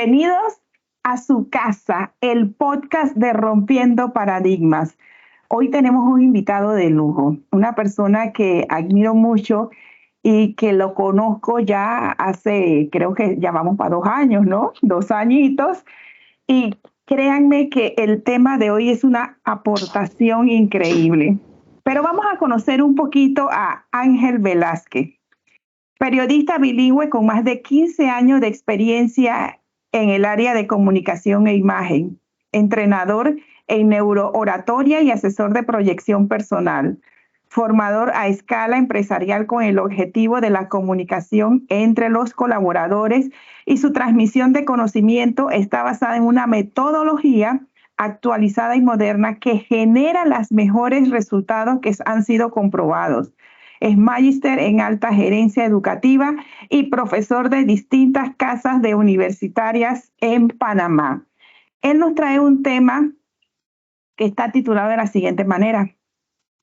Bienvenidos a su casa, el podcast de Rompiendo Paradigmas. Hoy tenemos un invitado de lujo, una persona que admiro mucho y que lo conozco ya hace, creo que ya vamos para 2 años, ¿no? 2 añitos. Y créanme que el tema de hoy es una aportación increíble. Pero vamos a conocer un poquito a Ángel Velázquez, periodista bilingüe con más de 15 años de experiencia en el área de comunicación e imagen, entrenador en neurooratoria y asesor de proyección personal, formador a escala empresarial con el objetivo de la comunicación entre los colaboradores, y su transmisión de conocimiento está basada en una metodología actualizada y moderna que genera los mejores resultados que han sido comprobados. Es magíster en alta gerencia educativa y profesor de distintas casas de universitarias en Panamá. Él nos trae un tema que está titulado de la siguiente manera: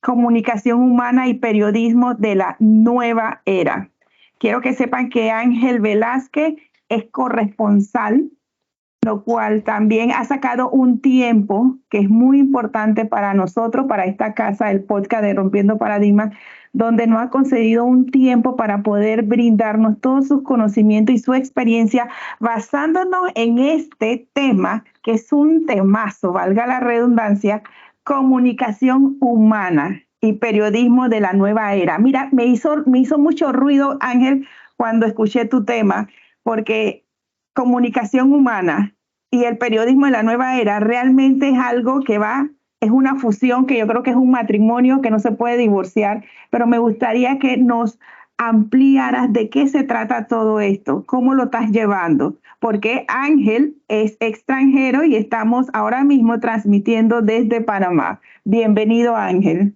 Comunicación humana y periodismo de la nueva era. Quiero que sepan que Ángel Velázquez es corresponsal, lo cual también ha sacado un tiempo que es muy importante para nosotros, para esta casa, el podcast de Rompiendo Paradigmas, donde nos ha concedido un tiempo para poder brindarnos todos sus conocimientos y su experiencia, basándonos en este tema, que es un temazo, valga la redundancia: comunicación humana y periodismo de la nueva era. Mira, me hizo mucho ruido, Ángel, cuando escuché tu tema, porque comunicación humana y el periodismo de la nueva era realmente es algo que es una fusión, que yo creo que es un matrimonio que no se puede divorciar, pero me gustaría que nos ampliaras de qué se trata todo esto, cómo lo estás llevando, porque Ángel es extranjero y estamos ahora mismo transmitiendo desde Panamá. Bienvenido, Ángel.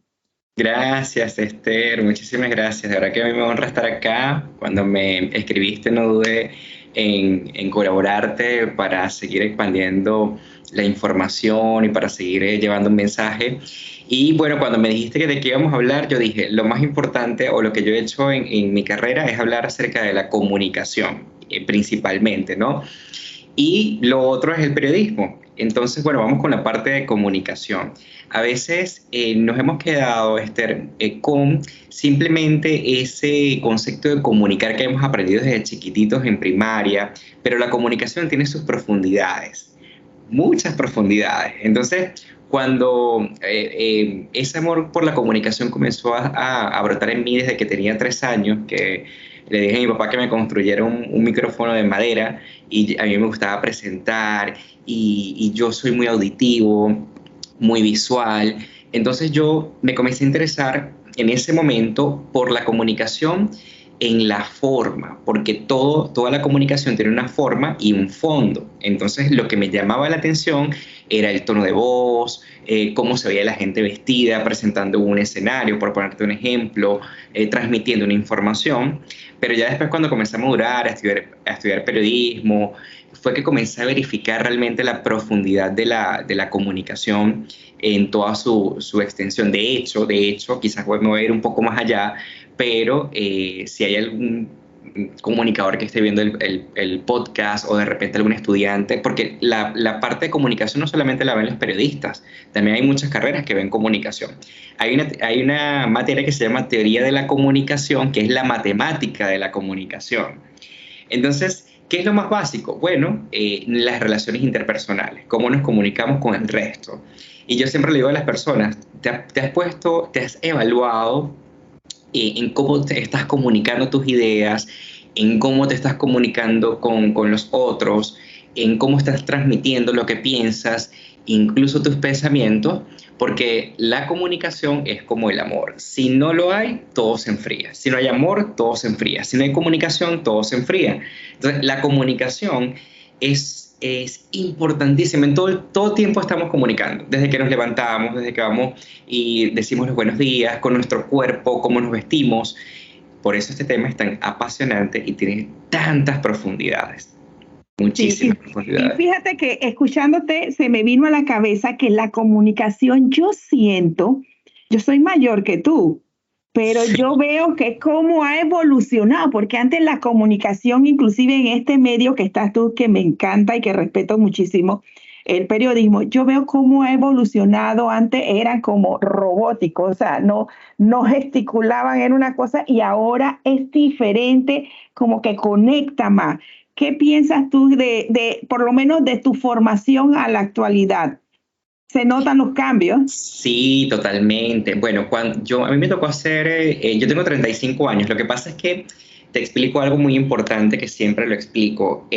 Gracias, Esther, muchísimas gracias. De verdad que a mí me honra estar acá. Cuando me escribiste no dudé en colaborarte para seguir expandiendo la información y para seguir llevando un mensaje. Y bueno, cuando me dijiste que de qué íbamos a hablar, yo dije, lo más importante o lo que yo he hecho en mi carrera es hablar acerca de la comunicación, principalmente, ¿no? Y lo otro es el periodismo. Entonces, bueno, vamos con la parte de comunicación. A veces nos hemos quedado, Esther, con simplemente ese concepto de comunicar que hemos aprendido desde chiquititos en primaria, pero la comunicación tiene sus profundidades, muchas profundidades. Entonces, cuando ese amor por la comunicación comenzó a brotar en mí desde que tenía 3 años, que le dije a mi papá que me construyera un micrófono de madera, y a mí me gustaba presentar, y yo soy muy auditivo, muy visual. Entonces yo me comencé a interesar en ese momento por la comunicación en la forma, porque toda la comunicación tiene una forma y un fondo. Entonces lo que me llamaba la atención era el tono de voz, cómo se veía la gente vestida, presentando un escenario, por ponerte un ejemplo, transmitiendo una información. Pero ya después, cuando comencé a madurar, a estudiar periodismo, fue que comencé a verificar realmente la profundidad de la comunicación en toda su extensión. De hecho, quizás me voy a ir un poco más allá, pero si hay algún comunicador que esté viendo el podcast, o de repente algún estudiante, porque la parte de comunicación no solamente la ven los periodistas, también hay muchas carreras que ven comunicación. Hay una materia que se llama teoría de la comunicación, que es la matemática de la comunicación. Entonces, ¿qué es lo más básico? Bueno, las relaciones interpersonales, cómo nos comunicamos con el resto. Y yo siempre le digo a las personas, te has evaluado en cómo te estás comunicando tus ideas, en cómo te estás comunicando con los otros, en cómo estás transmitiendo lo que piensas, incluso tus pensamientos, porque la comunicación es como el amor. Si no lo hay, todo se enfría. Si no hay amor, todo se enfría. Si no hay comunicación, todo se enfría. Entonces, la comunicación es importantísima. En todo tiempo estamos comunicando, desde que nos levantamos, desde que vamos y decimos los buenos días, con nuestro cuerpo, cómo nos vestimos. Por eso este tema es tan apasionante y tiene tantas profundidades. Muchísimas profundidades. Y fíjate que escuchándote se me vino a la cabeza que la comunicación, yo soy mayor que tú, pero Sí. yo veo que cómo ha evolucionado, porque antes la comunicación, inclusive en este medio que estás tú, que me encanta y que respeto muchísimo, el periodismo, yo veo cómo ha evolucionado. Antes eran como robóticos, o sea, no gesticulaban, era una cosa, y ahora es diferente, como que conecta más. ¿Qué piensas tú por lo menos de tu formación a la actualidad? ¿Se notan los cambios? Sí, totalmente. Bueno, a mí me tocó hacer, yo tengo 35 años, lo que pasa es que te explico algo muy importante que siempre lo explico.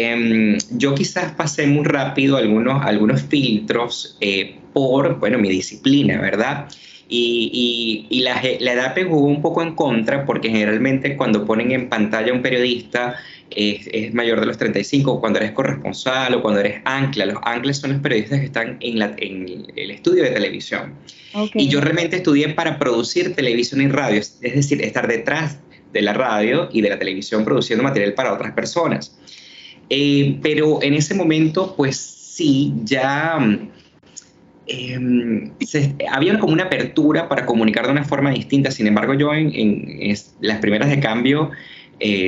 Yo quizás pasé muy rápido algunos filtros bueno, mi disciplina, ¿verdad? Y la edad pegó un poco en contra porque generalmente cuando ponen en pantalla a un periodista es mayor de los 35, cuando eres corresponsal o cuando eres ancla. Los anclas son los periodistas que están en el estudio de televisión. Ok. Y yo realmente estudié para producir televisión y radio, es decir, estar detrás de la radio y de la televisión produciendo material para otras personas. Pero en ese momento, pues sí, ya había como una apertura para comunicar de una forma distinta. Sin embargo, yo en las primeras de cambio,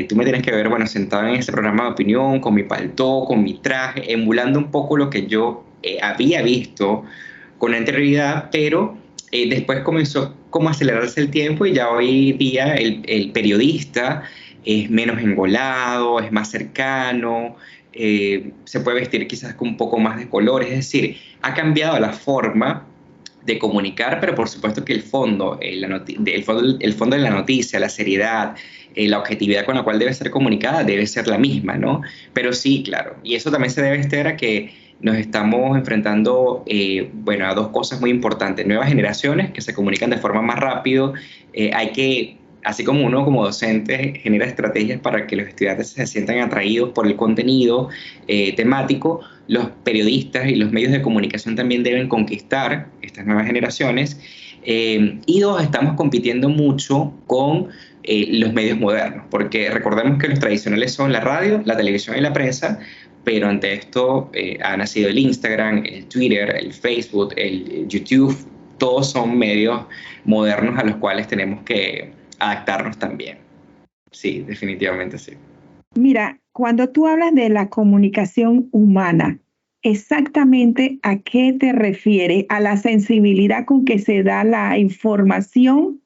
tú me tienes que ver, bueno, sentado en ese programa de opinión, con mi paltó, con mi traje, emulando un poco lo que yo había visto con anterioridad, pero después comenzó como a acelerarse el tiempo y ya hoy día el periodista es menos engolado, es más cercano, se puede vestir quizás con un poco más de color, es decir, ha cambiado la forma de comunicar, pero por supuesto que el fondo de la noticia, la seriedad, la objetividad con la cual debe ser comunicada debe ser la misma, ¿no? Pero sí, claro, y eso también se debe estar a que nos estamos enfrentando, bueno, a dos cosas muy importantes. Nuevas generaciones que se comunican de forma más rápido. Hay que, así como uno como docente genera estrategias para que los estudiantes se sientan atraídos por el contenido temático, los periodistas y los medios de comunicación también deben conquistar estas nuevas generaciones. Y dos, estamos compitiendo mucho con los medios modernos, porque recordemos que los tradicionales son la radio, la televisión y la prensa, pero ante esto ha nacido el Instagram, el Twitter, el Facebook, el YouTube, todos son medios modernos a los cuales tenemos que adaptarnos también. Sí, definitivamente sí. Mira, cuando tú hablas de la comunicación humana, ¿exactamente a qué te refieres? ¿A la sensibilidad con que se da la información?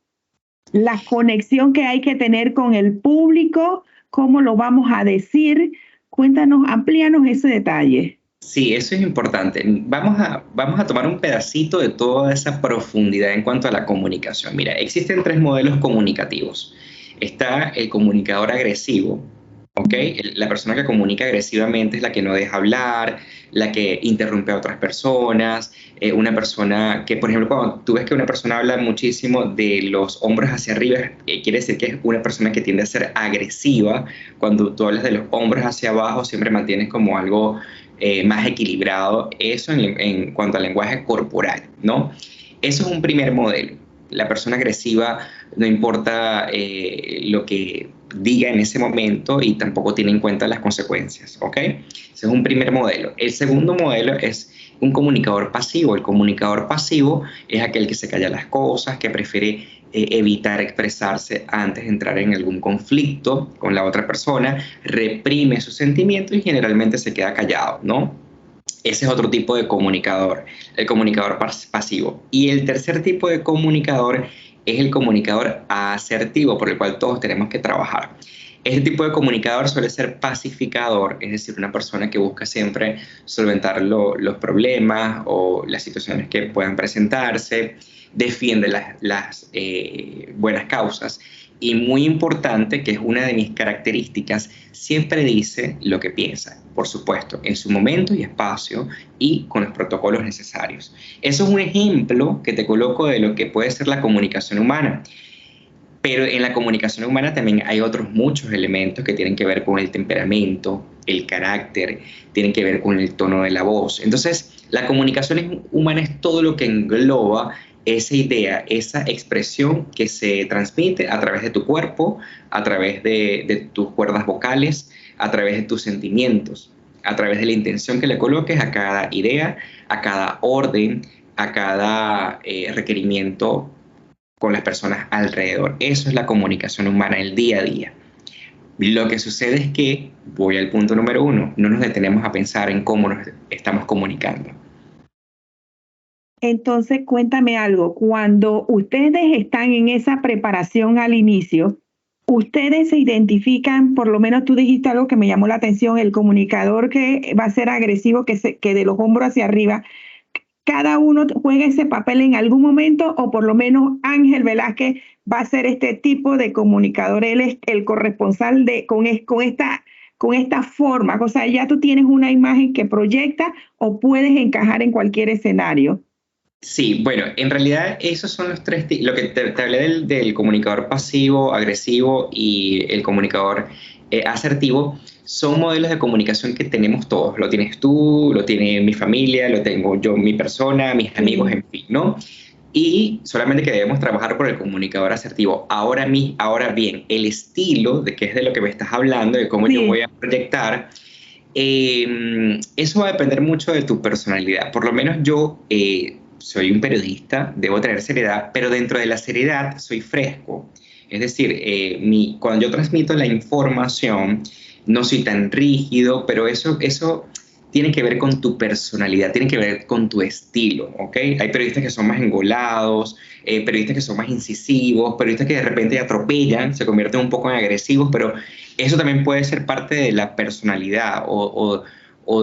¿La conexión que hay que tener con el público? ¿Cómo lo vamos a decir? Cuéntanos, amplíanos ese detalle. Sí, eso es importante. Vamos a tomar un pedacito de toda esa profundidad en cuanto a la comunicación. Mira, existen tres modelos comunicativos. Está el comunicador agresivo, ¿ok? La persona que comunica agresivamente es la que no deja hablar, la que interrumpe a otras personas, una persona que, por ejemplo, cuando tú ves que una persona habla muchísimo de los hombros hacia arriba, quiere decir que es una persona que tiende a ser agresiva. Cuando tú hablas de los hombros hacia abajo, siempre mantienes como algo más equilibrado, eso en cuanto al lenguaje corporal, ¿no? Eso es un primer modelo. La persona agresiva no importa lo que diga en ese momento y tampoco tiene en cuenta las consecuencias, ¿ok? Ese es un primer modelo. El segundo modelo es un comunicador pasivo. El comunicador pasivo es aquel que se calla las cosas, que prefiere evitar expresarse antes de entrar en algún conflicto con la otra persona, reprime sus sentimientos y generalmente se queda callado, ¿no? Ese es otro tipo de comunicador, el comunicador pasivo. Y el tercer tipo de comunicador es el comunicador asertivo, por el cual todos tenemos que trabajar. Este tipo de comunicador suele ser pacificador, es decir, una persona que busca siempre solventar los problemas o las situaciones que puedan presentarse, defiende las buenas causas y muy importante, que es una de mis características, siempre dice lo que piensa, por supuesto, en su momento y espacio y con los protocolos necesarios. Eso es un ejemplo que te coloco de lo que puede ser la comunicación humana. Pero en la comunicación humana también hay otros muchos elementos que tienen que ver con el temperamento, el carácter, tienen que ver con el tono de la voz. Entonces, la comunicación humana es todo lo que engloba esa idea, esa expresión que se transmite a través de tu cuerpo, a través de tus cuerdas vocales, a través de tus sentimientos, a través de la intención que le coloques a cada idea, a cada orden, a cada requerimiento con las personas alrededor. Eso es la comunicación humana, el día a día. Lo que sucede es que, voy al punto número 1, no nos detenemos a pensar en cómo nos estamos comunicando. Entonces, cuéntame algo. Cuando ustedes están en esa preparación al inicio, ustedes se identifican, por lo menos tú dijiste algo que me llamó la atención, el comunicador que va a ser agresivo, que de los hombros hacia arriba, ¿cada uno juega ese papel en algún momento o por lo menos Ángel Velázquez va a ser este tipo de comunicador? Él es el corresponsal con esta forma? O sea, ya tú tienes una imagen que proyecta o puedes encajar en cualquier escenario. Sí, bueno, en realidad esos son los tres, lo que te hablé del comunicador pasivo, agresivo y el comunicador asertivo, son modelos de comunicación que tenemos todos. Lo tienes tú, lo tiene mi familia, lo tengo yo, mi persona, mis amigos, en fin, ¿no? Y solamente que debemos trabajar por el comunicador asertivo. Ahora bien, el estilo, de qué es de lo que me estás hablando, de cómo yo voy a proyectar, eso va a depender mucho de tu personalidad. Por lo menos yo soy un periodista, debo tener seriedad, pero dentro de la seriedad soy fresco. Es decir, cuando yo transmito la información, no soy tan rígido, pero eso tiene que ver con tu personalidad, tiene que ver con tu estilo, ¿ok? Hay periodistas que son más engolados, periodistas que son más incisivos, periodistas que de repente atropellan, se convierten un poco en agresivos, pero eso también puede ser parte de la personalidad o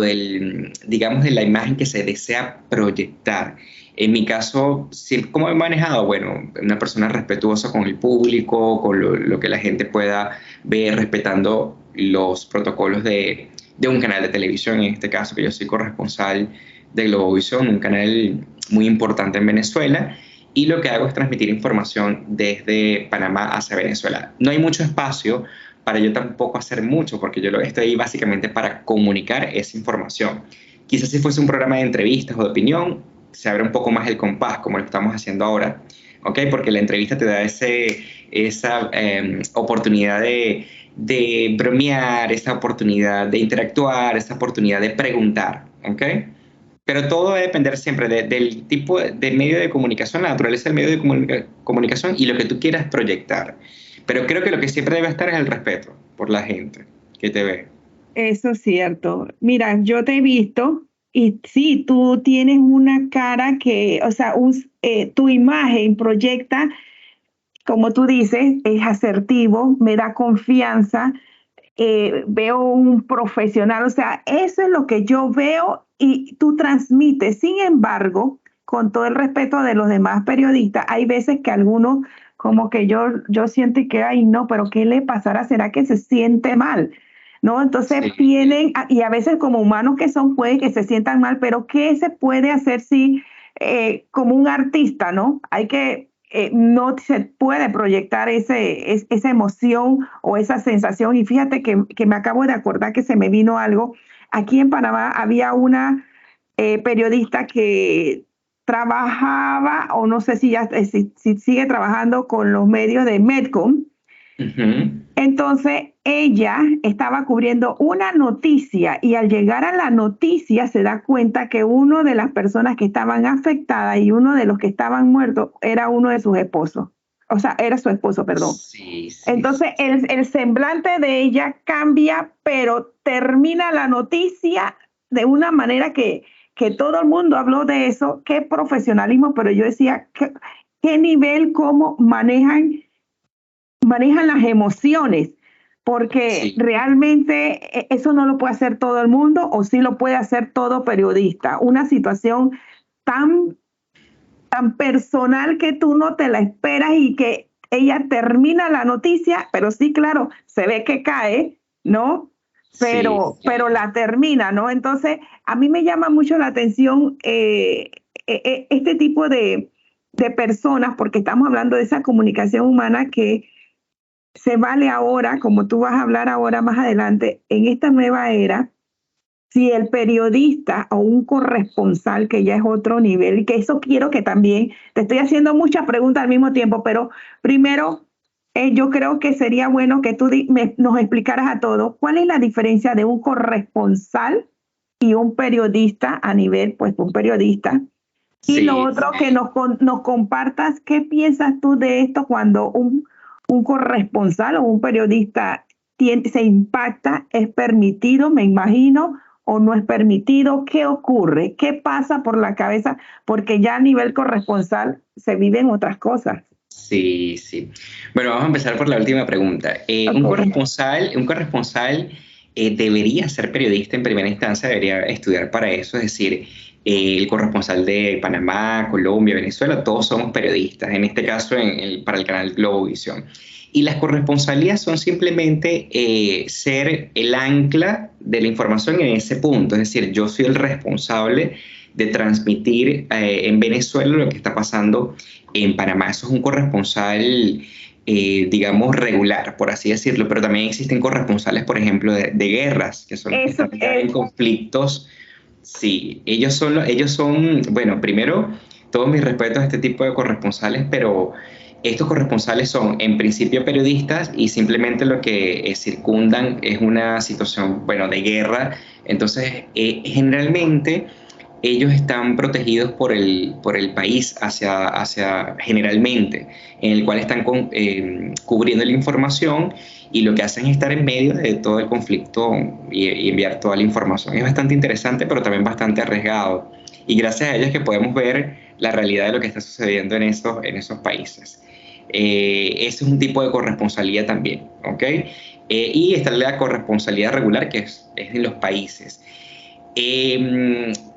del, digamos, de la imagen que se desea proyectar. En mi caso, ¿cómo he manejado? Bueno, una persona respetuosa con el público, con lo que la gente pueda ver, respetando los protocolos de un canal de televisión, en este caso, que yo soy corresponsal de Globovisión, un canal muy importante en Venezuela, y lo que hago es transmitir información desde Panamá hacia Venezuela. No hay mucho espacio para yo tampoco hacer mucho, porque yo estoy ahí básicamente para comunicar esa información. Quizás si fuese un programa de entrevistas o de opinión, se abre un poco más el compás, como lo estamos haciendo ahora, ¿ok? Porque la entrevista te da esa oportunidad de bromear, esa oportunidad de interactuar, esa oportunidad de preguntar, ¿ok? Pero todo va a depender siempre del tipo de medio de comunicación, la naturaleza del medio de comunicación y lo que tú quieras proyectar. Pero creo que lo que siempre debe estar es el respeto por la gente que te ve. Eso es cierto. Mira, yo te he visto y sí, tú tienes una cara que, o sea, tu imagen proyecta, como tú dices, es asertivo, me da confianza, veo un profesional, o sea, eso es lo que yo veo y tú transmites. Sin embargo, con todo el respeto de los demás periodistas, hay veces que algunos como que yo siento que, ay, no, pero ¿qué le pasará? ¿Será que se siente mal? ¿No? Entonces tienen, y a veces como humanos que son, puede que se sientan mal, pero ¿qué se puede hacer si como un artista, ¿no? Hay que no se puede proyectar esa emoción o esa sensación. Y fíjate que me acabo de acordar que se me vino algo. Aquí en Panamá había una periodista que trabajaba, o no sé si sigue trabajando con los medios de Medcom. Entonces ella estaba cubriendo una noticia y al llegar a la noticia se da cuenta que una de las personas que estaban afectadas y uno de los que estaban muertos era uno de sus esposos. O sea, era su esposo, perdón. Sí, sí. Entonces el semblante de ella cambia, pero termina la noticia de una manera que todo el mundo habló de eso. Qué profesionalismo, pero yo decía, qué nivel, cómo manejan las emociones, porque realmente eso no lo puede hacer todo el mundo o sí lo puede hacer todo periodista. Una situación tan personal que tú no te la esperas y que ella termina la noticia, pero sí, claro, se ve que cae, ¿no? Pero la termina, ¿no? Entonces, a mí me llama mucho la atención este tipo de personas, porque estamos hablando de esa comunicación humana que se vale ahora, como tú vas a hablar ahora más adelante, en esta nueva era, si el periodista o un corresponsal, que ya es otro nivel, que eso quiero que también, te estoy haciendo muchas preguntas al mismo tiempo, pero primero yo creo que sería bueno que tú nos explicaras a todos cuál es la diferencia de un corresponsal y un periodista a nivel, pues un periodista Y lo Sí, otro, que nos compartas, ¿qué piensas tú de esto cuando un corresponsal o un periodista se impacta? ¿Es permitido, me imagino, o no es permitido? ¿Qué ocurre? ¿Qué pasa por la cabeza? Porque ya a nivel corresponsal se viven otras cosas. sí, sí. Bueno, vamos a empezar por la última pregunta. Un Ok. corresponsal debería ser periodista en primera instancia, debería estudiar para eso, es decir, el corresponsal de Panamá, Colombia, Venezuela, todos somos periodistas, en este caso para el canal Globovisión. Y las corresponsalías son simplemente ser el ancla de la información en ese punto, es decir, yo soy el responsable de transmitir en Venezuela lo que está pasando en Panamá. Eso es un corresponsal, digamos, regular, por así decirlo, pero también existen corresponsales, por ejemplo, de guerras, que son los que Eso están ya en conflictos. Sí, ellos son, bueno, primero, todos mis respetos a este tipo de corresponsales, pero estos corresponsales son en principio periodistas y simplemente lo que circundan es una situación, bueno, de guerra. Entonces, generalmente ellos están protegidos por el país generalmente, en el cual están cubriendo la información y lo que hacen es estar en medio de todo el conflicto y enviar toda la información. Es bastante interesante, pero también bastante arriesgado. Y gracias a ellos que podemos ver la realidad de lo que está sucediendo en esos países. Ese es un tipo de corresponsalía también, ¿ok? Y está la corresponsalía regular, que es en los países.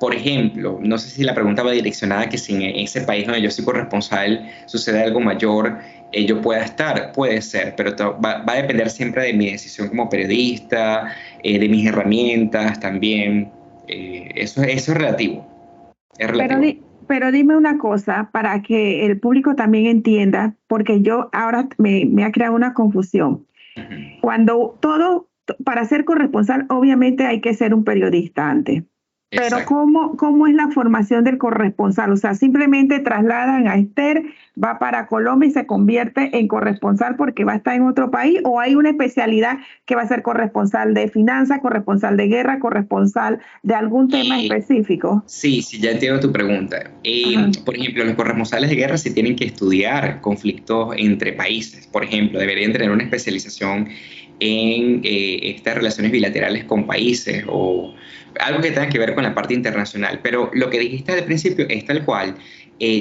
Por ejemplo, no sé si la pregunta va direccionada que si en ese país donde yo soy corresponsal sucede algo mayor, yo pueda estar, puede ser, pero va a depender siempre de mi decisión como periodista, de mis herramientas también. Eso es relativo, es Pero, relativo. pero dime una cosa para que el público también entienda, porque yo ahora me ha creado una confusión. Ujú. Cuando para ser corresponsal, obviamente hay que ser un periodista antes. Pero Exacto. ¿cómo es la formación del corresponsal? O sea, simplemente trasladan a Esther, va para Colombia y se convierte en corresponsal porque va a estar en otro país, o hay una especialidad que va a ser corresponsal de finanzas, corresponsal de guerra, corresponsal de algún tema específico. Sí, sí, ya entiendo tu pregunta. Ajá. Por ejemplo, los corresponsales de guerra sí tienen que estudiar conflictos entre países. Por ejemplo, deberían tener una especialización en estas relaciones bilaterales con países o algo que tenga que ver con la parte internacional. Pero lo que dijiste al principio es tal cual.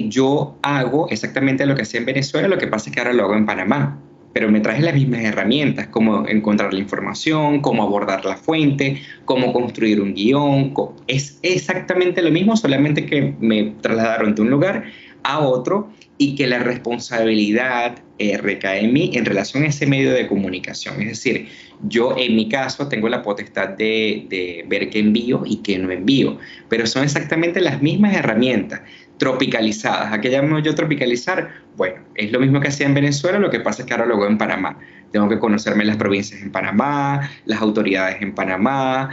Yo hago exactamente lo que hacía en Venezuela, lo que pasa es que ahora lo hago en Panamá. Pero me traje las mismas herramientas, como encontrar la información, cómo abordar la fuente, cómo construir un guión. Es exactamente lo mismo, solamente que me trasladaron de un lugar a otro y que la responsabilidad recae en mí en relación a ese medio de comunicación. Es decir, yo en mi caso tengo la potestad de ver qué envío y qué no envío, pero son exactamente las mismas herramientas tropicalizadas. ¿A qué llamo yo tropicalizar? Bueno, es lo mismo que hacía en Venezuela, lo que pasa es que ahora lo hago en Panamá. Tengo que conocerme las provincias en Panamá, las autoridades en Panamá,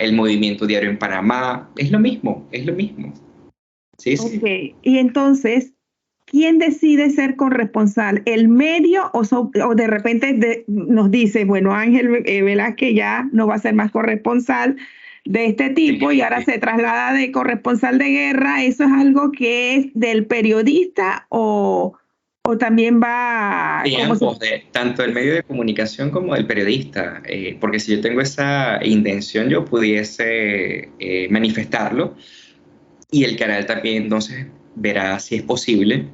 el movimiento diario en Panamá. Es lo mismo, es lo mismo. Sí, Ok, sí. y entonces, ¿quién decide ser corresponsal? ¿El medio o de repente nos dice, bueno, Ángel Velázquez ya no va a ser más corresponsal de este tipo y ahora Sí. se traslada de corresponsal de guerra? ¿Eso es algo que es del periodista o también va De como ambos, tanto el medio de comunicación como del periodista, porque si yo tengo esa intención, yo pudiese manifestarlo y el canal también entonces verá si es posible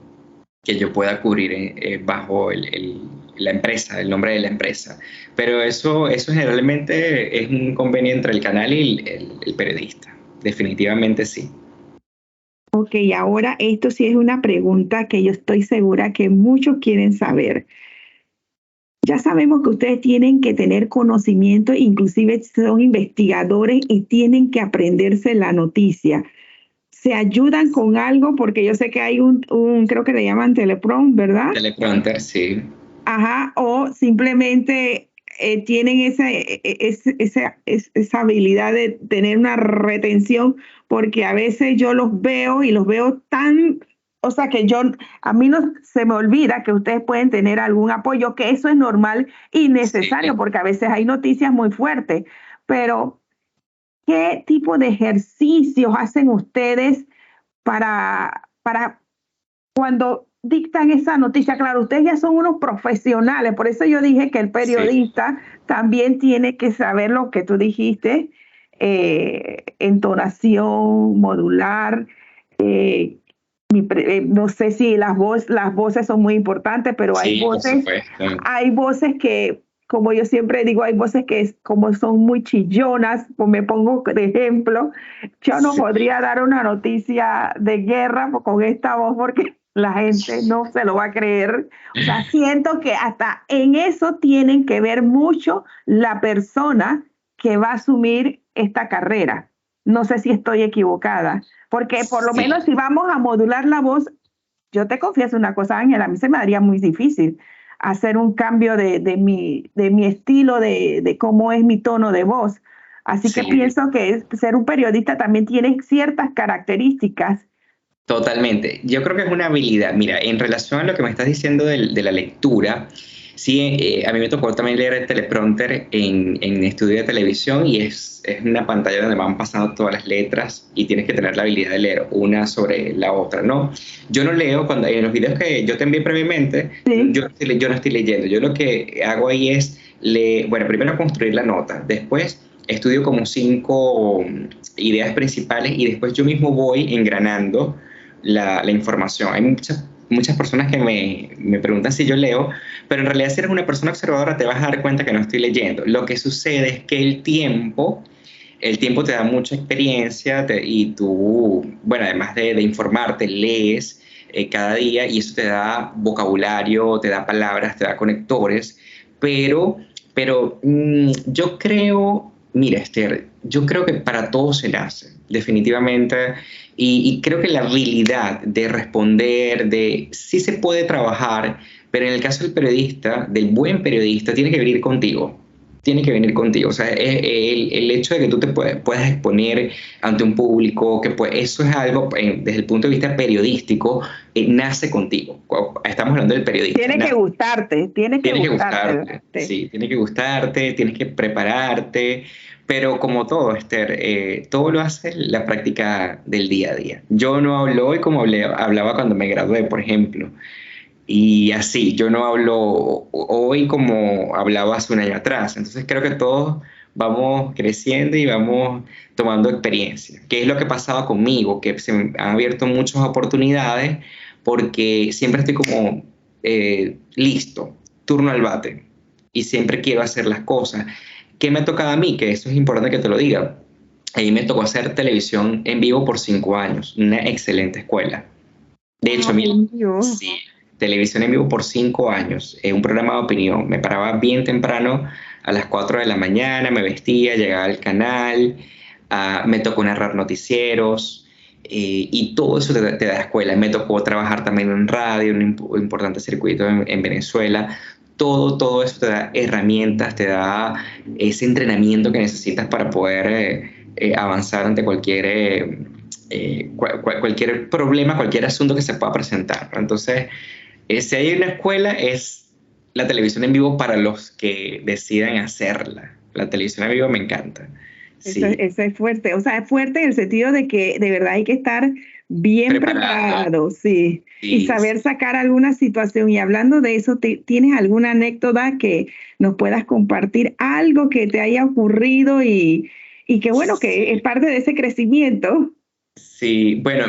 que yo pueda cubrir bajo la empresa, el nombre de la empresa. Pero eso generalmente es un convenio entre el canal y el periodista. Definitivamente sí. Ok, ahora esto sí es una pregunta que yo estoy segura que muchos quieren saber. Ya sabemos que ustedes tienen que tener conocimiento, inclusive son investigadores y tienen que aprenderse la noticia. ¿Se ayudan con algo? Porque yo sé que hay creo que le llaman teleprompt, ¿verdad? Teleprompter, sí. Ajá, o simplemente tienen esa habilidad de tener una retención, porque a veces yo los veo y los veo tan, o sea que a mí no se me olvida que ustedes pueden tener algún apoyo, que eso es normal y necesario, Sí. porque a veces hay noticias muy fuertes, pero ¿qué tipo de ejercicios hacen ustedes para cuando dictan esa noticia. Claro, ustedes ya son unos profesionales, por eso yo dije que el periodista también tiene que saber lo que tú dijiste, entonación, modular. No sé si las voces son muy importantes, pero Sí, por supuesto. hay voces que, como yo siempre digo, hay voces que como son muy chillonas. Pues me pongo de ejemplo, yo no Sí. podría dar una noticia de guerra con esta voz porque la gente no se lo va a creer. O sea, siento que hasta en eso tienen que ver mucho la persona que va a asumir esta carrera. No sé si estoy equivocada, porque por lo menos si vamos a modular la voz, yo te confieso una cosa, Ángela, a mí se me daría muy difícil hacer un cambio de mi estilo, de cómo es mi tono de voz. Así que pienso que ser un periodista también tiene ciertas características. Totalmente. Yo creo que es una habilidad. Mira, en relación a lo que me estás diciendo de la lectura, sí, a mí me tocó también leer el teleprompter en estudio de televisión y es una pantalla donde van pasando todas las letras y tienes que tener la habilidad de leer una sobre la otra, ¿no? Yo no leo, cuando en los videos que yo te envié previamente, Sí. yo no estoy leyendo. Yo lo que hago ahí es, bueno, primero construir la nota, después estudio como 5 ideas principales y después yo mismo voy engranando la información. Hay muchas personas que me preguntan si yo leo, pero en realidad si eres una persona observadora te vas a dar cuenta que no estoy leyendo. Lo que sucede es que el tiempo te da mucha experiencia y tú, bueno, además de informarte, lees cada día y eso te da vocabulario, te da palabras, te da conectores, pero yo creo, mira Esther, yo creo que para todo se nace, definitivamente, y creo que la habilidad de responder, sí se puede trabajar, pero en el caso del periodista, del buen periodista, tiene que venir contigo. Tiene que venir contigo. O sea, el hecho de que tú te puedas exponer ante un público, eso es algo, desde el punto de vista periodístico, nace contigo. Estamos hablando del periodista. Tiene que gustarte, tiene que gustarte. Sí, tiene que gustarte, tienes que prepararte, pero como todo, Esther, todo lo hace la práctica del día a día. Yo no hablo hoy como hablaba cuando me gradué, por ejemplo. Y así, yo no hablo hoy como hablaba hace un año atrás. Entonces creo que todos vamos creciendo y vamos tomando experiencia. ¿Qué es lo que ha pasado conmigo? Que se me han abierto muchas oportunidades porque siempre estoy como listo, turno al bate. Y siempre quiero hacer las cosas. ¿Qué me ha tocado a mí? Que eso es importante que te lo diga. A mí me tocó hacer televisión en vivo por 5 años, una excelente escuela. De hecho, sí, televisión en vivo por 5 años, un programa de opinión. Me paraba bien temprano a las 4 de la mañana, me vestía, llegaba al canal, me tocó narrar noticieros y todo eso te da escuela. Me tocó trabajar también en radio, un importante circuito en Venezuela. Todo eso te da herramientas, te da ese entrenamiento que necesitas para poder avanzar ante cualquier problema, cualquier asunto que se pueda presentar, ¿no? Entonces, si hay una escuela, es la televisión en vivo para los que decidan hacerla. La televisión en vivo me encanta. Sí. Eso es fuerte, o sea, es fuerte en el sentido de que de verdad hay que estar bien preparado, sí, y saber sacar alguna situación. Y hablando de eso, ¿tienes alguna anécdota que nos puedas compartir? Algo que te haya ocurrido y que bueno, que es parte de ese crecimiento. Sí, bueno,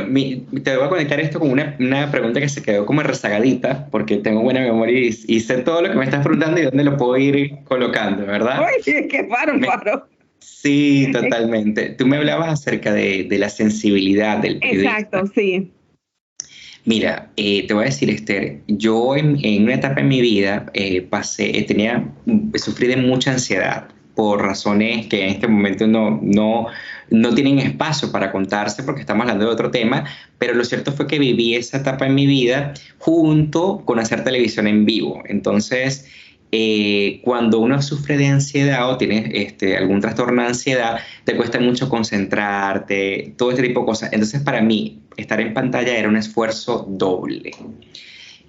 te voy a conectar esto con una pregunta que se quedó como rezagadita, porque tengo buena memoria y sé todo lo que me estás preguntando y dónde lo puedo ir colocando, ¿verdad? ¡Ay, qué bárbaro! Sí, totalmente. Tú me hablabas acerca de la sensibilidad del periodista. Exacto, sí. Mira, te voy a decir, Esther, yo en una etapa en mi vida sufrí de mucha ansiedad por razones que en este momento no tienen espacio para contarse porque estamos hablando de otro tema, pero lo cierto fue que viví esa etapa en mi vida junto con hacer televisión en vivo. Entonces, cuando uno sufre de ansiedad o tiene algún trastorno de ansiedad, te cuesta mucho concentrarte, todo este tipo de cosas. Entonces, para mí, estar en pantalla era un esfuerzo doble.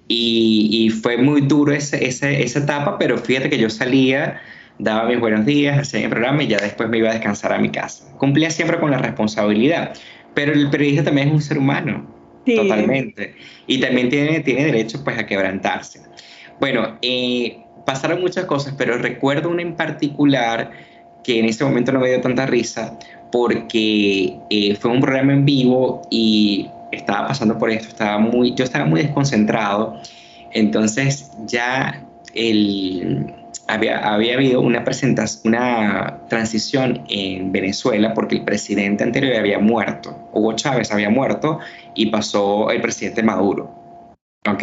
Y fue muy duro esa etapa, pero fíjate que yo salía, daba mis buenos días, hacía mi programa y ya después me iba a descansar a mi casa. Cumplía siempre con la responsabilidad, pero el periodista también es un ser humano, Sí. totalmente, y también tiene derecho pues a quebrantarse. Bueno, pasaron muchas cosas, pero recuerdo una en particular que en ese momento no me dio tanta risa porque fue un programa en vivo y estaba pasando por esto, yo estaba muy desconcentrado, entonces ya había habido una presentación, una transición en Venezuela porque el presidente anterior había muerto, Hugo Chávez había muerto y pasó el presidente Maduro, ¿ok?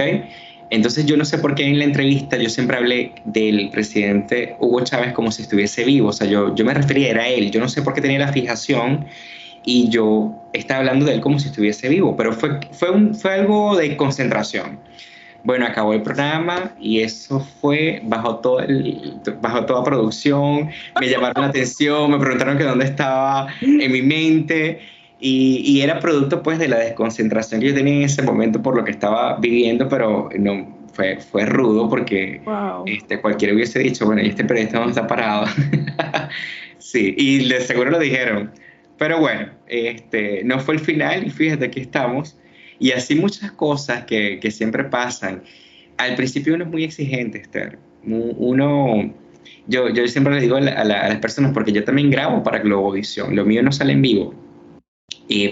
Entonces yo no sé por qué en la entrevista yo siempre hablé del presidente Hugo Chávez como si estuviese vivo, o sea, yo me refería era a él, yo no sé por qué tenía la fijación y yo estaba hablando de él como si estuviese vivo, pero fue algo de concentración. Bueno, acabó el programa y eso fue bajo toda producción, me llamaron la atención, me preguntaron que dónde estaba en mi mente y era producto pues de la desconcentración que yo tenía en ese momento por lo que estaba viviendo, pero no, fue rudo porque Wow. cualquiera hubiese dicho, bueno, ¿y este periodista dónde está parado? Sí, y de seguro lo dijeron, pero bueno, no fue el final y fíjate, aquí estamos. Y así muchas cosas que siempre pasan. Al principio uno es muy exigente, Esther. Yo siempre le digo a las personas, porque yo también grabo para Globovisión, lo mío no sale en vivo,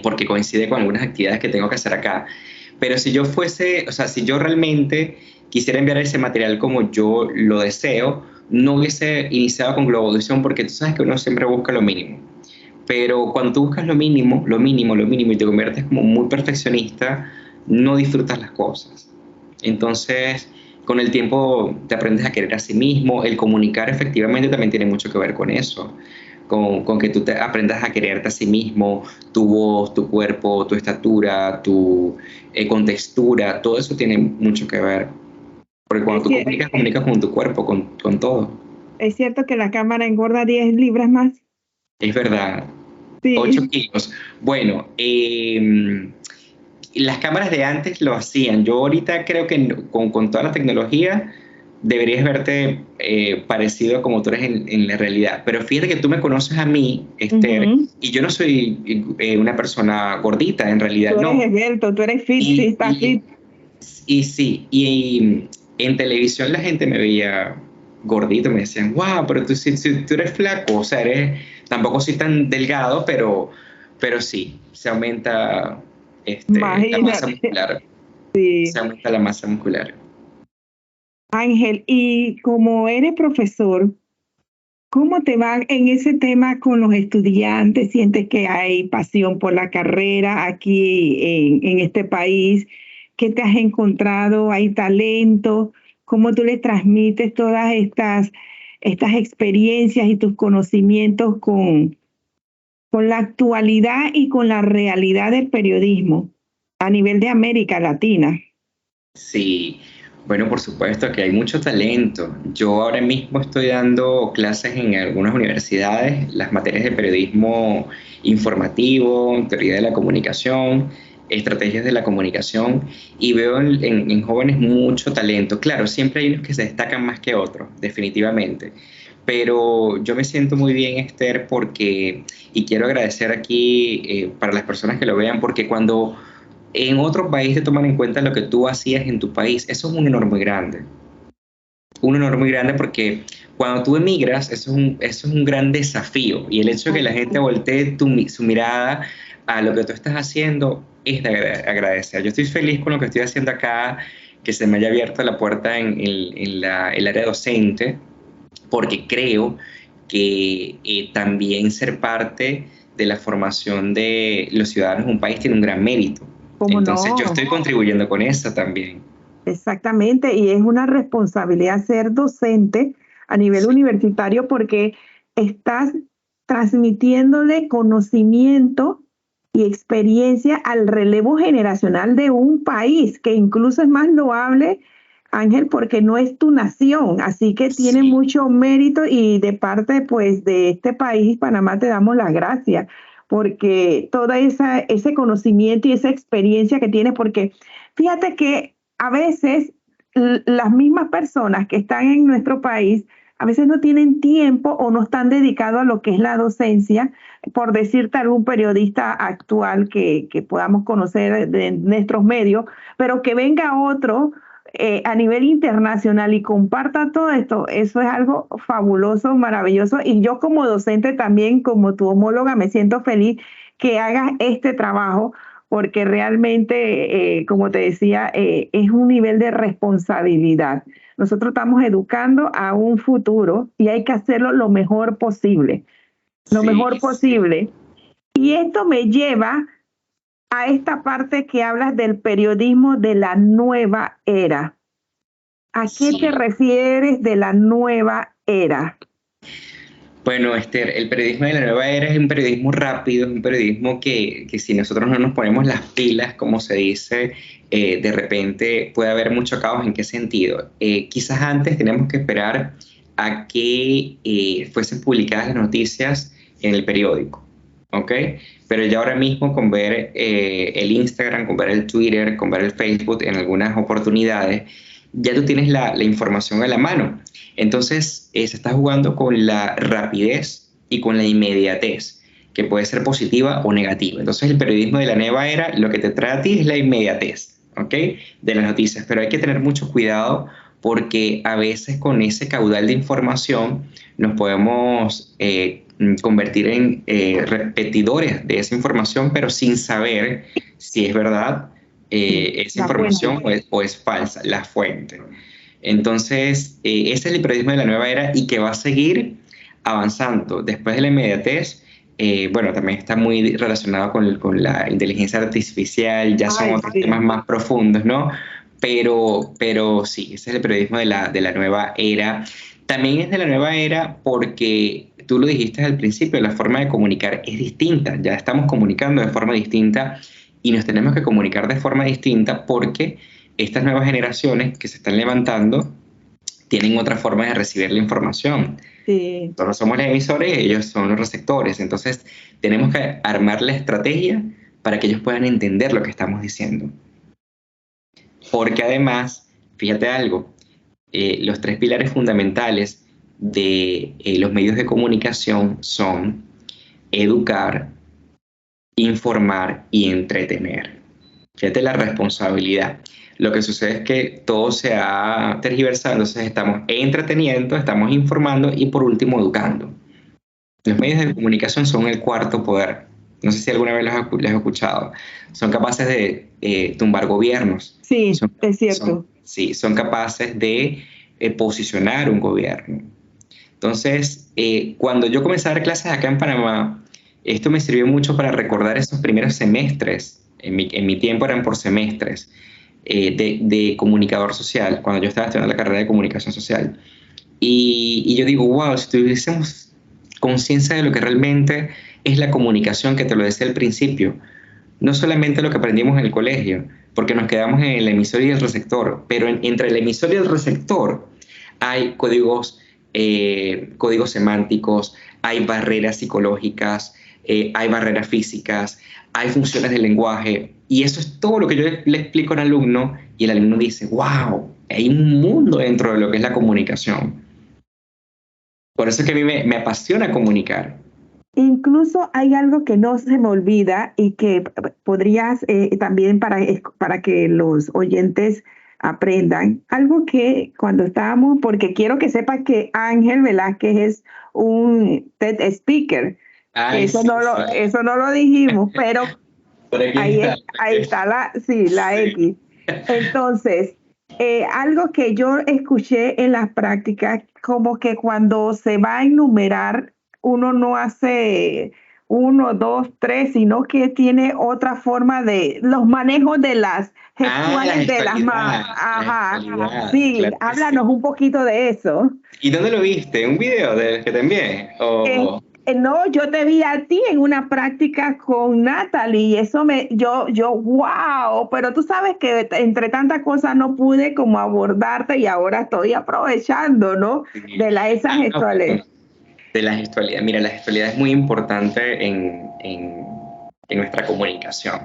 porque coincide con algunas actividades que tengo que hacer acá. Pero si yo fuese, o sea, si yo realmente quisiera enviar ese material como yo lo deseo, no hubiese iniciado con Globovisión, porque tú sabes que uno siempre busca lo mínimo. Pero cuando tú buscas lo mínimo, lo mínimo, lo mínimo y te conviertes como muy perfeccionista, no disfrutas las cosas. Entonces, con el tiempo te aprendes a querer a sí mismo. El comunicar efectivamente también tiene mucho que ver con eso, con que tú te aprendas a quererte a sí mismo, tu voz, tu cuerpo, tu estatura, tu contextura, todo eso tiene mucho que ver. Porque cuando Es, tú cier- comunicas, comunicas con tu cuerpo, con todo. es cierto que la cámara engorda 10 libras más. Es verdad. 8 Sí. kilos. Bueno, las cámaras de antes lo hacían. Yo ahorita creo que con toda la tecnología deberías verte parecido a como tú eres en la realidad. Pero fíjate que tú me conoces a mí, Esther, Ujú. y yo no soy una persona gordita, en realidad Tú eres no. esbelto, tú eres fit, sí, Y, estás y, fit. y sí, y en televisión la gente me veía gordito, me decían, wow, pero si tú eres flaco, o sea, tampoco soy tan delgado, pero sí, se aumenta la masa Imagínate. muscular, se Sí. aumenta la masa muscular. Ángel, y como eres profesor, ¿cómo te va en ese tema con los estudiantes? ¿Sientes que hay pasión por la carrera aquí en este país? ¿Qué te has encontrado? ¿Hay talento? ¿Cómo tú les transmites todas estas experiencias y tus conocimientos con la actualidad y con la realidad del periodismo a nivel de América Latina? Sí, bueno, por supuesto que hay mucho talento. Yo ahora mismo estoy dando clases en algunas universidades, las materias de periodismo informativo, teoría de la comunicación, estrategias de la comunicación, y veo en jóvenes mucho talento. Claro, siempre hay unos que se destacan más que otros, definitivamente. Pero yo me siento muy bien, Esther, y quiero agradecer aquí para las personas que lo vean, porque cuando en otro país te toman en cuenta lo que tú hacías en tu país, eso es un honor muy grande. Un honor muy grande porque cuando tú emigras, eso es un gran desafío. Y el hecho de que la gente voltee su mirada a lo que tú estás haciendo es de agradecer. Yo estoy feliz con lo que estoy haciendo acá, que se me haya abierto la puerta el área docente, porque creo que también ser parte de la formación de los ciudadanos de un país tiene un gran mérito. ¿Cómo Entonces yo no? estoy contribuyendo con eso también. Exactamente, y es una responsabilidad ser docente a nivel Sí, universitario porque estás transmitiéndole conocimiento y experiencia al relevo generacional de un país, que incluso es más loable, Ángel, porque no es tu nación, así que tiene sí, mucho mérito y de parte pues de este país, Panamá, te damos las gracias porque ese conocimiento y esa experiencia que tienes, porque fíjate que a veces las mismas personas que están en nuestro país a veces no tienen tiempo o no están dedicados a lo que es la docencia, por decirte algún periodista actual que podamos conocer de nuestros medios, pero que venga otro a nivel internacional y comparta todo esto, eso es algo fabuloso, maravilloso. Y yo como docente también, como tu homóloga, me siento feliz que hagas este trabajo, porque realmente, como te decía, es un nivel de responsabilidad. Nosotros estamos educando a un futuro y hay que hacerlo lo Sí, mejor sí. posible. Y esto me lleva a esta parte que hablas del periodismo de la nueva era. ¿A qué te Sí. refieres de la nueva era? Bueno, Esther, el periodismo de la nueva era es un periodismo rápido, es un periodismo que si nosotros no nos ponemos las pilas, como se dice, de repente puede haber mucho caos. ¿En qué sentido? Quizás antes teníamos que esperar a que fuesen publicadas las noticias en el periódico, ¿ok? Pero ya ahora mismo con ver el Instagram, con ver el Twitter, con ver el Facebook en algunas oportunidades, ya tú tienes la información a la mano. Entonces, se está jugando con la rapidez y con la inmediatez, que puede ser positiva o negativa. Entonces, el periodismo de la nueva era lo que te trae a ti es la inmediatez, ¿ok? De las noticias, pero hay que tener mucho cuidado porque a veces con ese caudal de información nos podemos convertir en repetidores de esa información, pero sin saber si es verdad Sí, esa la fuente. información o es falsa, la fuente. Entonces, ese es el periodismo de la nueva era y que va a seguir avanzando. Después de la inmediatez, bueno, también está muy relacionado con la inteligencia artificial, ya son Ay, otros sí. temas más profundos, ¿no? Pero sí, ese es el periodismo de la nueva era. También es de la nueva era porque tú lo dijiste al principio, la forma de comunicar es distinta, ya estamos comunicando de forma distinta y nos tenemos que comunicar de forma distinta porque estas nuevas generaciones que se están levantando tienen otra forma de recibir la información. Sí. Nosotros somos los emisores y ellos son los receptores. Entonces, tenemos que armar la estrategia para que ellos puedan entender lo que estamos diciendo. Porque además, fíjate algo, los tres pilares fundamentales de los medios de comunicación son educar, informar y entretener. Fíjate la responsabilidad. Lo que sucede es que todo se ha tergiversado, entonces estamos entreteniendo, estamos informando y por último educando. Los medios de comunicación son el cuarto poder. No sé si alguna vez los has escuchado. Son capaces de tumbar gobiernos. Sí, es cierto. Sí, son capaces de posicionar un gobierno. Entonces, cuando yo comencé a dar clases acá en Panamá, esto me sirvió mucho para recordar esos primeros semestres. En mi tiempo eran por semestres de comunicador social, cuando yo estaba estudiando la carrera de comunicación social. Y yo digo, wow, si tuviésemos conciencia de lo que realmente es la comunicación, que te lo decía al principio, no solamente lo que aprendimos en el colegio, porque nos quedamos en el emisor y el receptor, pero entre el emisor y el receptor hay códigos semánticos, hay barreras psicológicas, hay barreras físicas, hay funciones del lenguaje, y eso es todo lo que yo le explico al alumno, y el alumno dice, wow, hay un mundo dentro de lo que es la comunicación. Por eso es que a mí me apasiona comunicar. Incluso hay algo que no se me olvida y que podrías también para que los oyentes aprendan. Algo que cuando estábamos, porque quiero que sepas que Ángel Velázquez es un TED speaker. Ay, sí, sí. Eso no lo dijimos, pero Por aquí está. ahí está sí, la Sí. X. Entonces, algo que yo escuché en las prácticas, como que cuando se va a enumerar, uno no hace uno, dos, tres, sino que tiene otra forma de los manejos de las Ah, la gestuales de las manos. gestualidad, la Ajá. gestualidad, Sí, claro que háblanos sí. un poquito de eso. ¿Y dónde lo viste? ¿Un video del que te envié? En- O... no, yo te vi a ti en una práctica con Natalie y eso wow, pero tú sabes que entre tantas cosas no pude como abordarte y ahora estoy aprovechando, ¿no? Sí. Esas Ah, no, gestuales. bueno, de la gestualidad. Mira, la gestualidad es muy importante en nuestra comunicación.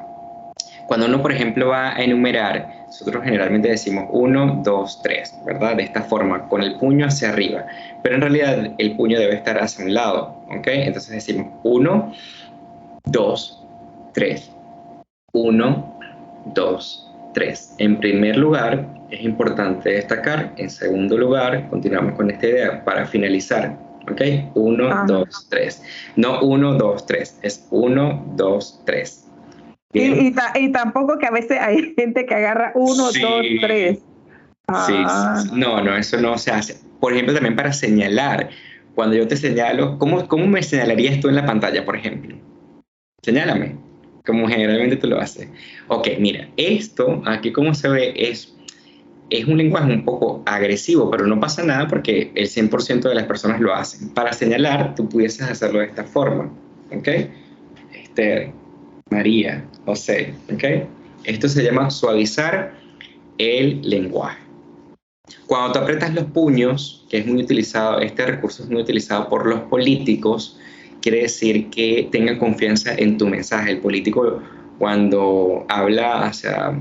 Cuando uno, por ejemplo, va a enumerar, nosotros generalmente decimos 1, 2, 3, ¿verdad? De esta forma, con el puño hacia arriba. Pero en realidad el puño debe estar hacia un lado, ¿ok? Entonces decimos 1, 2, 3. 1, 2, 3. En primer lugar, es importante destacar. En segundo lugar, continuamos con esta idea para finalizar. ¿Ok? 1, 2, 3. No 1, 2, 3. Es 1, 2, 3. Bien. Y tampoco que a veces hay gente que agarra 1, 2, 3. Sí, no, eso no se hace. Por ejemplo, también para señalar. Cuando yo te señalo, ¿cómo me señalarías tú en la pantalla, por ejemplo? Señálame, como generalmente tú lo haces. Ok, mira, esto aquí como se ve es un lenguaje un poco agresivo, pero no pasa nada porque el 100% de las personas lo hacen. Para señalar, tú pudieses hacerlo de esta forma, ¿ok? Esther, María, José, ¿ok? Esto se llama suavizar el lenguaje. Cuando tú apretas los puños, que es muy utilizado, este recurso es muy utilizado por los políticos, quiere decir que tengan confianza en tu mensaje. El político, cuando habla hacia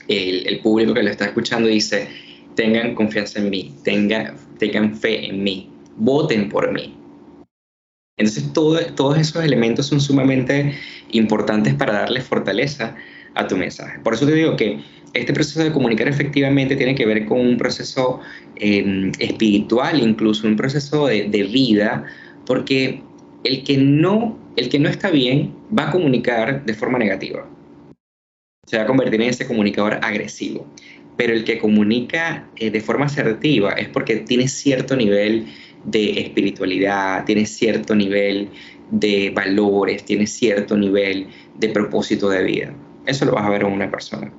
el público que lo está escuchando, dice: tengan confianza en mí, tengan fe en mí, voten por mí. Entonces, todos esos elementos son sumamente importantes para darle fortaleza a tu mensaje. Por eso te digo que este proceso de comunicar efectivamente tiene que ver con un proceso espiritual, incluso un proceso de vida, porque el que no está bien va a comunicar de forma negativa. Se va a convertir en ese comunicador agresivo. Pero el que comunica de forma asertiva es porque tiene cierto nivel de espiritualidad, tiene cierto nivel de valores, tiene cierto nivel de propósito de vida. Eso lo vas a ver en una persona.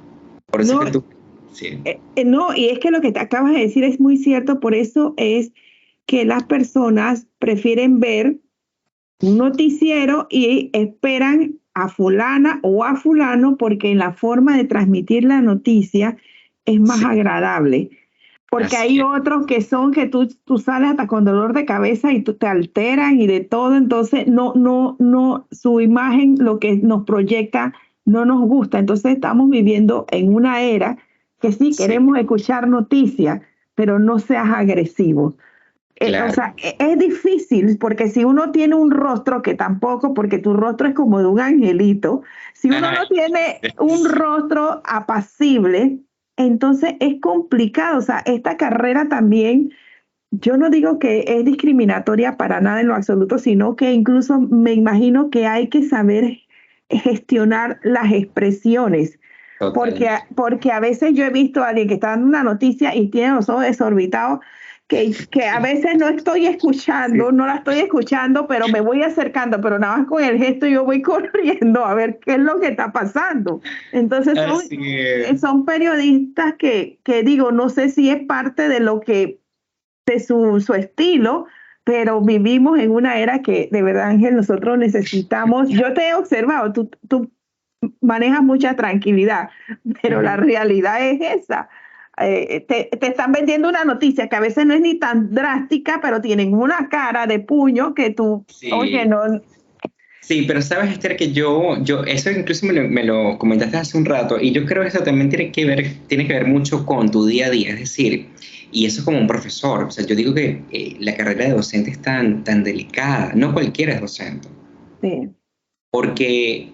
Por eso No, es que tú... Sí. No, y es que lo que te acabas de decir es muy cierto, por eso es que las personas prefieren ver un noticiero y esperan a fulana o a fulano porque la forma de transmitir la noticia es más agradable. Porque hay otros que son que tú sales hasta con dolor de cabeza y tú te alteran y de todo, entonces no, su imagen, lo que nos proyecta, no nos gusta. Entonces estamos viviendo en una era que sí queremos escuchar noticias, pero no seas agresivo. Claro. O sea, es difícil porque si uno tiene un rostro, que tampoco, porque tu rostro es como de un angelito, si uno no tiene un rostro apacible, entonces es complicado. O sea, esta carrera también, yo no digo que es discriminatoria para nada en lo absoluto, sino que incluso me imagino que hay que saber gestionar las expresiones. Porque a veces yo he visto a alguien que está dando una noticia y tiene los ojos desorbitados, que a veces no estoy escuchando, no la estoy escuchando, pero me voy acercando, pero nada más con el gesto yo voy corriendo a ver qué es lo que está pasando. Entonces son periodistas que digo, no sé si es parte de lo que, de su estilo, pero vivimos en una era que de verdad, Ángel, nosotros necesitamos, yo te he observado, tú manejas mucha tranquilidad, pero la realidad es esa. Te están vendiendo una noticia que a veces no es ni tan drástica, pero tienen una cara de puño que tú, oye, no. Sí, pero sabes, Esther, que eso incluso me lo comentaste hace un rato, y yo creo que eso también tiene que ver mucho con tu día a día, es decir, y eso es como un profesor. O sea, yo digo que la carrera de docente es tan delicada, no cualquiera es docente. Sí. Porque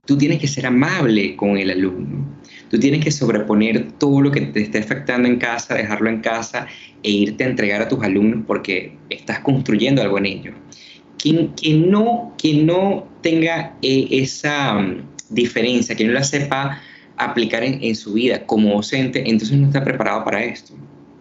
tú tienes que ser amable con el alumno, tú tienes que sobreponer todo lo que te esté afectando en casa, dejarlo en casa e irte a entregar a tus alumnos porque estás construyendo algo en ellos. Quien no tenga esa diferencia, quien no la sepa aplicar en su vida como docente, entonces no está preparado para esto.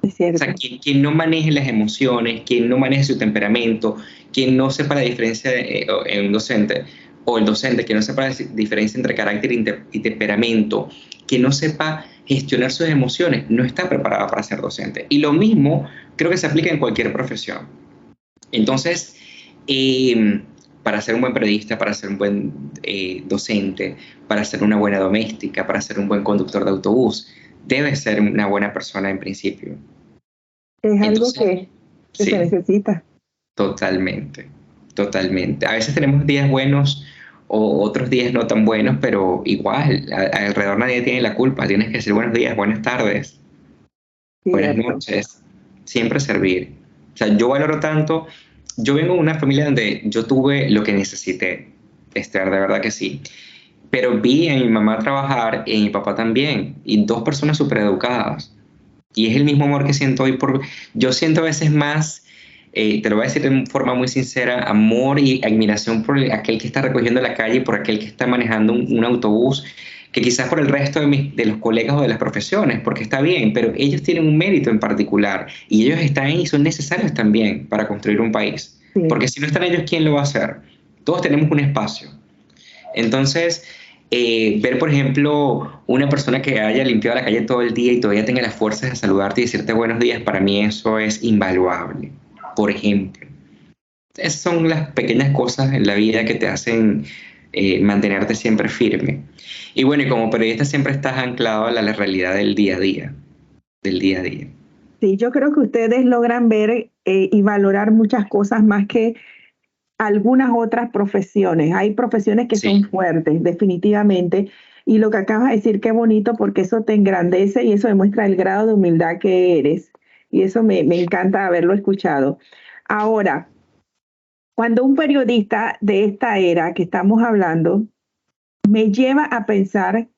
Es cierto. O sea, quien no maneje las emociones, quien no maneje su temperamento, quien no sepa la diferencia en un docente, o el docente que no sepa la diferencia entre carácter y temperamento, que no sepa gestionar sus emociones, no está preparado para ser docente. Y lo mismo creo que se aplica en cualquier profesión. Entonces, para ser un buen periodista, para ser un buen docente, para ser una buena doméstica, para ser un buen conductor de autobús, debe ser una buena persona en principio. Es algo que se necesita. Totalmente, totalmente. A veces tenemos días buenos o otros días no tan buenos, pero igual, alrededor nadie tiene la culpa, tienes que decir buenos días, buenas tardes, buenas Cierto. noches, siempre servir. O sea, yo valoro tanto, yo vengo de una familia donde yo tuve lo que necesité, Esther, de verdad que sí, pero vi a mi mamá trabajar y a mi papá también, y dos personas súper educadas. Y es el mismo amor que siento hoy por... Yo siento a veces más, te lo voy a decir de forma muy sincera, amor y admiración por aquel que está recogiendo la calle, por aquel que está manejando un autobús, que quizás por el resto de los colegas o de las profesiones, porque está bien, pero ellos tienen un mérito en particular y ellos están ahí y son necesarios también para construir un país. Sí. Porque si no están ellos, ¿quién lo va a hacer? Todos tenemos un espacio. Entonces, ver, por ejemplo, una persona que haya limpiado la calle todo el día y todavía tenga las fuerzas de saludarte y decirte buenos días, para mí eso es invaluable. Por ejemplo, esas son las pequeñas cosas en la vida que te hacen mantenerte siempre firme. Y bueno, y como periodista siempre estás anclado a la realidad del día a día, del día a día. Sí, yo creo que ustedes logran ver y valorar muchas cosas más que algunas otras profesiones. Hay profesiones que son Sí, fuertes, definitivamente. Y lo que acabas de decir, qué bonito, porque eso te engrandece y eso demuestra el grado de humildad que eres. Y eso me encanta haberlo escuchado. Ahora, cuando un periodista de esta era que estamos hablando me lleva a pensar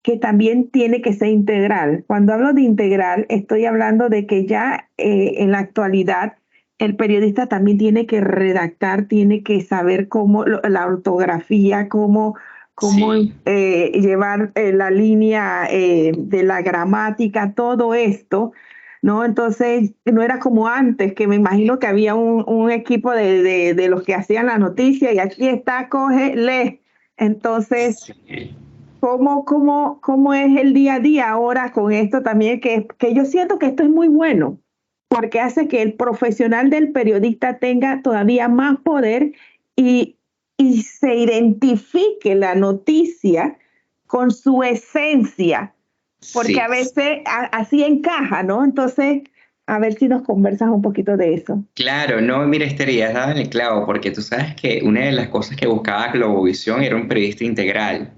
que también tiene que ser integral. Cuando hablo de integral, estoy hablando de que ya en la actualidad el periodista también tiene que redactar, tiene que saber cómo la ortografía, cómo sí, llevar la línea de la gramática, todo esto, ¿no? Entonces, no era como antes, que me imagino que había un equipo de los que hacían la noticia y aquí está, coge, lee. Entonces, sí. ¿cómo es el día a día ahora con esto también? Que yo siento que esto es muy bueno, porque hace que el profesional del periodista tenga todavía más poder y, y se identifique la noticia con su esencia, porque a Sí. veces así encaja, ¿no? Entonces, a ver si nos conversas un poquito de eso. Claro, no, mira, Esther, ya has dado en el clavo, porque tú sabes que una de las cosas que buscaba Globovisión era un periodista integral,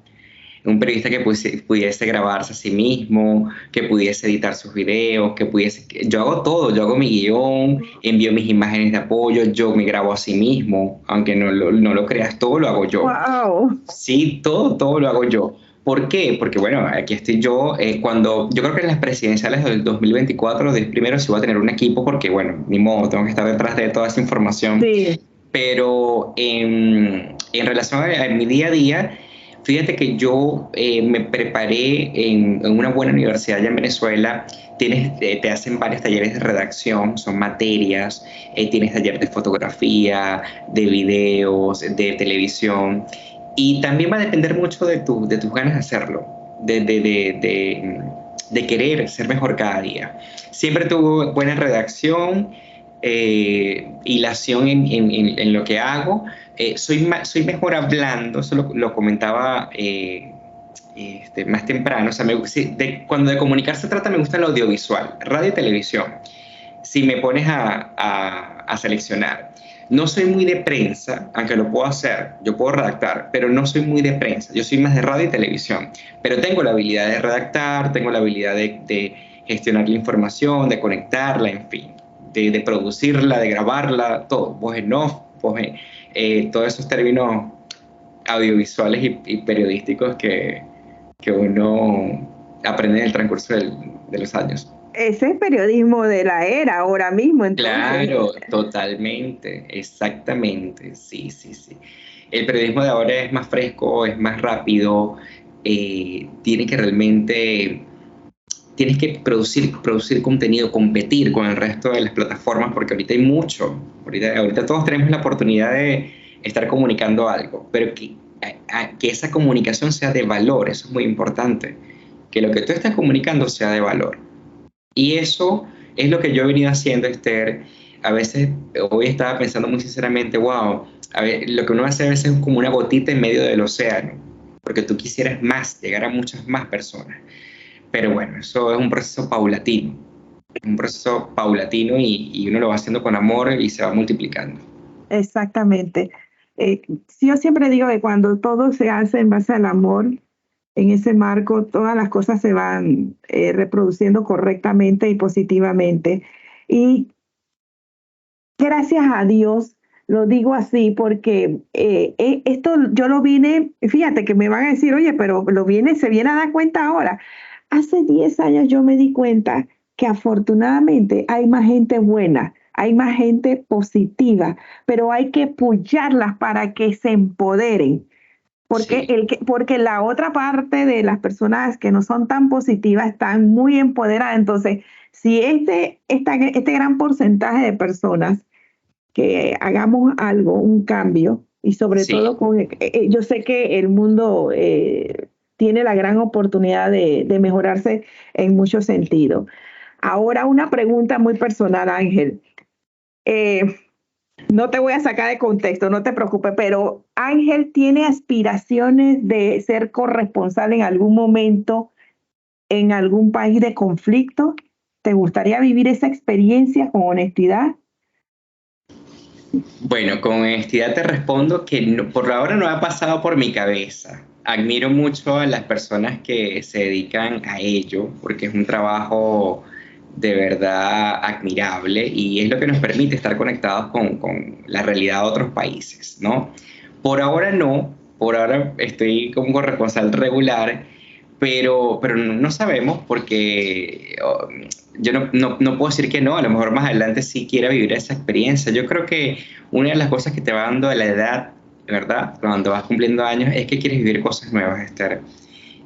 un periodista que pudiese grabarse a sí mismo, que pudiese editar sus videos, que pudiese... Yo hago todo, yo hago mi guión, envío mis imágenes de apoyo, yo me grabo a sí mismo, aunque no lo creas, todo lo hago yo. Wow. Sí, todo lo hago yo. ¿Por qué? Porque bueno, aquí estoy yo. Yo creo que en las presidenciales del 2024, primero sí voy a tener un equipo porque, bueno, ni modo, tengo que estar detrás de toda esa información. Sí, Pero en relación a mi día a día, fíjate que yo me preparé en una buena universidad allá en Venezuela. Te hacen varios talleres de redacción, son materias, tienes taller de fotografía, de videos, de televisión. Y también va a depender mucho de tus ganas de hacerlo, de querer ser mejor cada día. Siempre tuve buena redacción, hilación en lo que hago. Soy mejor hablando, eso lo comentaba más temprano. O sea, cuando de comunicar se trata, me gusta el audiovisual, radio y televisión. Si me pones a seleccionar. No soy muy de prensa, aunque lo puedo hacer, yo puedo redactar, pero no soy muy de prensa, yo soy más de radio y televisión, pero tengo la habilidad de redactar, tengo la habilidad de gestionar la información, de conectarla, en fin, de producirla, de grabarla, todo, voz en off, todos esos términos audiovisuales y periodísticos que uno aprende en el transcurso de los años. ese es periodismo de la era ahora mismo, entonces. Claro, totalmente, exactamente, sí, sí, sí. El periodismo de ahora es más fresco, es más rápido, tiene que realmente, tienes que producir contenido, competir con el resto de las plataformas, porque ahorita hay mucho, ahorita todos tenemos la oportunidad de estar comunicando algo, pero que esa comunicación sea de valor, eso es muy importante, que lo que tú estás comunicando sea de valor. Y eso es lo que yo he venido haciendo, Esther. A veces, hoy estaba pensando muy sinceramente, wow, a ver, lo que uno hace a veces es como una gotita en medio del océano, porque tú quisieras más, llegar a muchas más personas. Pero bueno, eso es un proceso paulatino y uno lo va haciendo con amor y se va multiplicando. Exactamente. yo siempre digo que cuando todo se hace en base al amor, en ese marco, todas las cosas se van reproduciendo correctamente y positivamente. Y gracias a Dios, lo digo así porque esto yo lo vine, fíjate que me van a decir, oye, pero se viene a dar cuenta ahora. Hace 10 años yo me di cuenta que afortunadamente hay más gente buena, hay más gente positiva, pero hay que apoyarlas para que se empoderen. Porque, Sí, porque la otra parte de las personas que no son tan positivas están muy empoderadas. Entonces, si este gran porcentaje de personas que hagamos algo, un cambio, y sobre sí. todo yo sé que el mundo tiene la gran oportunidad de mejorarse en muchos sentidos. Ahora una pregunta muy personal, Ángel. Eh, no te voy a sacar de contexto, no te preocupes, pero Ángel tiene aspiraciones de ser corresponsal en algún momento en algún país de conflicto. ¿Te gustaría vivir esa experiencia con honestidad? Bueno, con honestidad te respondo que por ahora no ha pasado por mi cabeza. Admiro mucho a las personas que se dedican a ello, porque es un trabajo de verdad admirable y es lo que nos permite estar conectados con la realidad de otros países, ¿no? Por ahora no, por ahora estoy como corresponsal regular, pero no sabemos porque yo no puedo decir que no, a lo mejor más adelante sí quiera vivir esa experiencia. Yo creo que una de las cosas que te va dando la edad, ¿verdad? Cuando vas cumpliendo años, es que quieres vivir cosas nuevas, Esther.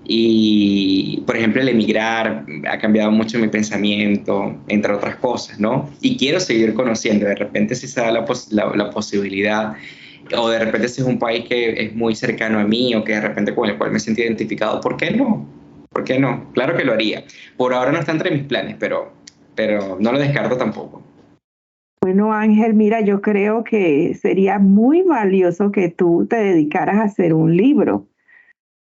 Y, por ejemplo, el emigrar ha cambiado mucho mi pensamiento, entre otras cosas, ¿no? Y quiero seguir conociendo. De repente si se da la posibilidad, o de repente si es un país que es muy cercano a mí, o que de repente con el cual me siento identificado, ¿por qué no? ¿Por qué no? Claro que lo haría. Por ahora no está entre mis planes, pero no lo descarto tampoco. Bueno, Ángel, mira, yo creo que sería muy valioso que tú te dedicaras a hacer un libro.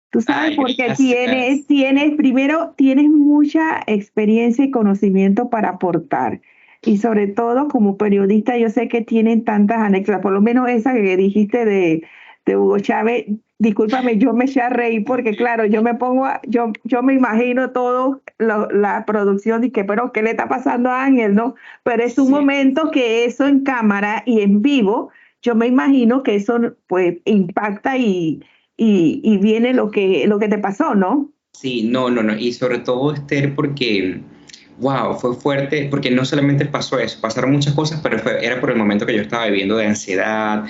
Tú sabes, Ay, porque gracias. primero, tienes mucha experiencia y conocimiento para aportar. Y sobre todo, como periodista, yo sé que tienen tantas anécdotas, por lo menos esa que dijiste de Hugo Chávez. Discúlpame, yo me eché a reír porque, claro, yo me imagino todo la producción y que, pero, ¿qué le está pasando a Ángel, no? Pero es un Sí. momento que eso en cámara y en vivo, yo me imagino que eso, pues, impacta y viene lo que te pasó, ¿no? Sí, no. Y sobre todo, Esther, porque, wow, fue fuerte, porque no solamente pasó eso, pasaron muchas cosas, pero era por el momento que yo estaba viviendo de ansiedad.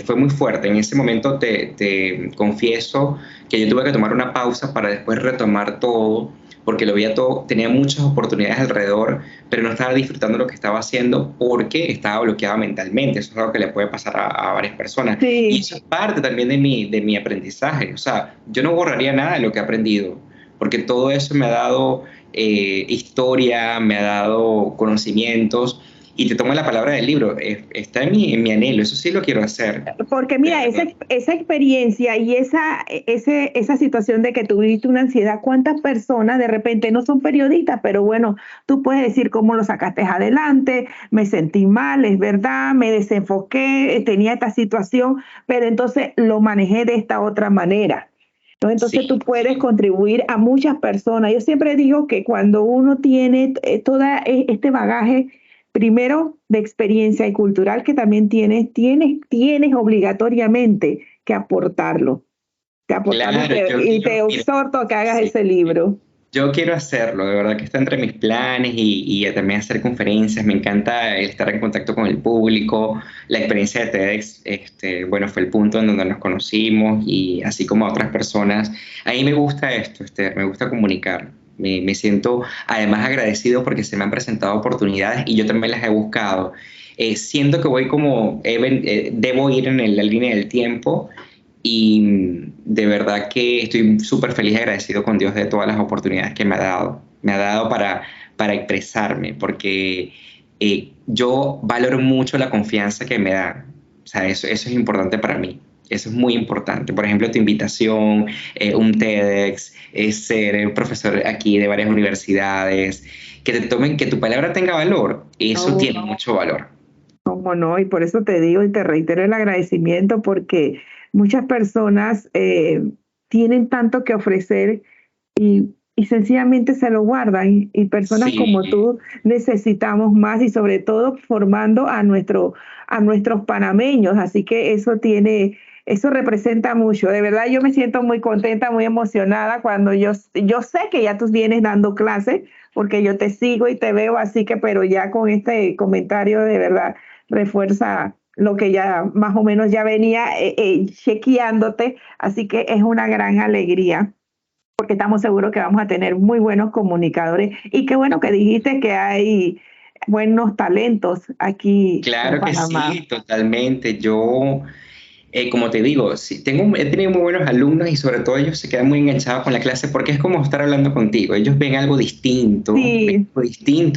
Fue muy fuerte. En ese momento te confieso que yo tuve que tomar una pausa para después retomar todo, porque lo veía todo, tenía muchas oportunidades alrededor, pero no estaba disfrutando lo que estaba haciendo porque estaba bloqueado mentalmente. Eso es algo que le puede pasar a varias personas. Y Sí. eso es parte también de mi aprendizaje. O sea, yo no borraría nada de lo que he aprendido, porque todo eso me ha dado historia, me ha dado conocimientos. Y te tomo la palabra del libro, está en mi anhelo, eso sí lo quiero hacer, Porque de mira, verdad. esa experiencia y esa situación de que tuviste una ansiedad, ¿cuántas personas de repente no son periodistas? Pero bueno, tú puedes decir cómo lo sacaste adelante, me sentí mal, es verdad, me desenfoqué, tenía esta situación, pero entonces lo manejé de esta otra manera. ¿No? Entonces tú Sí, puedes contribuir a muchas personas. Yo siempre digo que cuando uno tiene todo este bagaje, primero de experiencia y cultural que también tienes obligatoriamente que aportarlo, claro, y te mira, exhorto a que hagas sí. ese libro. Yo quiero hacerlo, de verdad que está entre mis planes y también hacer conferencias. Me encanta el estar en contacto con el público. La experiencia de TEDx, bueno, fue el punto en donde nos conocimos y así como a otras personas. A mí me gusta esto, me gusta comunicar. Me siento además agradecido porque se me han presentado oportunidades y yo también las he buscado. Siento que voy como, debo ir en la línea del tiempo y de verdad que estoy súper feliz y agradecido con Dios de todas las oportunidades que me ha dado. Me ha dado para expresarme, porque yo valoro mucho la confianza que me da. O sea, eso es importante para mí. Eso es muy importante. Por ejemplo, tu invitación, un TEDx, ser profesor aquí de varias universidades, que te tomen, que tu palabra tenga valor. Eso Oh, tiene mucho valor. Cómo no, y por eso te digo y te reitero el agradecimiento porque muchas personas tienen tanto que ofrecer y sencillamente se lo guardan. Y personas como Sí, tú necesitamos más y sobre todo formando a nuestros panameños. Así que eso representa mucho. De verdad yo me siento muy contenta, muy emocionada cuando yo sé que ya tú vienes dando clases porque yo te sigo y te veo, así que, pero ya con este comentario de verdad refuerza lo que ya más o menos ya venía chequeándote, así que es una gran alegría porque estamos seguros que vamos a tener muy buenos comunicadores. Y qué bueno que dijiste que hay buenos talentos aquí en claro que Panamá. sí, totalmente. Yo, como te digo, sí, he tenido muy buenos alumnos y sobre todo ellos se quedan muy enganchados con la clase porque es como estar hablando contigo. Ellos ven Sí, algo distinto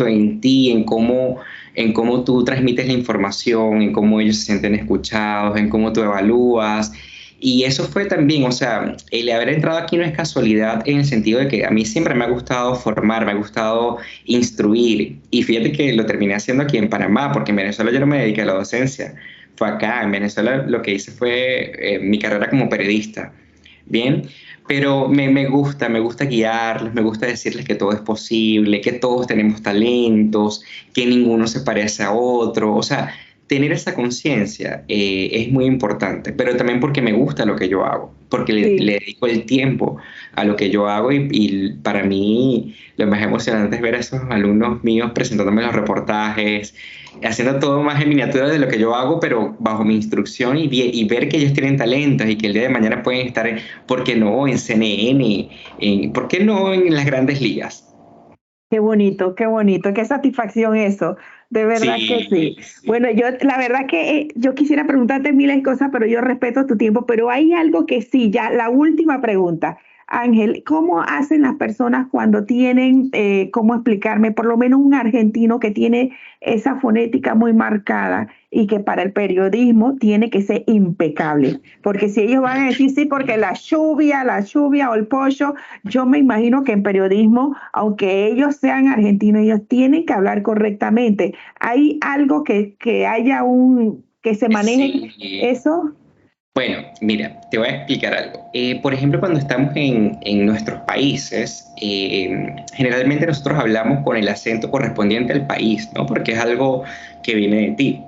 en ti, en cómo tú transmites la información, en cómo ellos se sienten escuchados, en cómo tú evalúas. Y eso fue también, o sea, el haber entrado aquí no es casualidad en el sentido de que a mí siempre me ha gustado formar, me ha gustado instruir. Y fíjate que lo terminé haciendo aquí en Panamá, porque en Venezuela yo no me dediqué a la docencia. Fue acá, en Venezuela lo que hice fue mi carrera como periodista. Bien, pero me gusta guiarlos, me gusta decirles que todo es posible, que todos tenemos talentos, que ninguno se parece a otro. O sea, tener esa conciencia es muy importante, pero también porque me gusta lo que yo hago, porque le sí. dedico el tiempo a lo que yo hago y para mí lo más emocionante es ver a esos alumnos míos presentándome los reportajes, haciendo todo más en miniatura de lo que yo hago, pero bajo mi instrucción y ver que ellos tienen talentos y que el día de mañana pueden estar, ¿por qué no?, en CNN, ¿por qué no en las grandes ligas? Qué bonito, qué satisfacción eso, de verdad que sí. Sí, sí. Bueno, yo la verdad que yo quisiera preguntarte miles de cosas, pero yo respeto tu tiempo, pero hay algo que sí, ya la última pregunta. Ángel, ¿cómo hacen las personas cuando tienen, cómo explicarme, por lo menos un argentino que tiene esa fonética muy marcada y que para el periodismo tiene que ser impecable? Porque si ellos van a decir sí, porque la lluvia o el pollo, yo me imagino que en periodismo, aunque ellos sean argentinos, ellos tienen que hablar correctamente. ¿Hay algo que haya que se maneje Sí. eso? Bueno, mira, te voy a explicar algo. Por ejemplo, cuando estamos en nuestros países, generalmente nosotros hablamos con el acento correspondiente al país, ¿no? Porque es algo que viene de ti.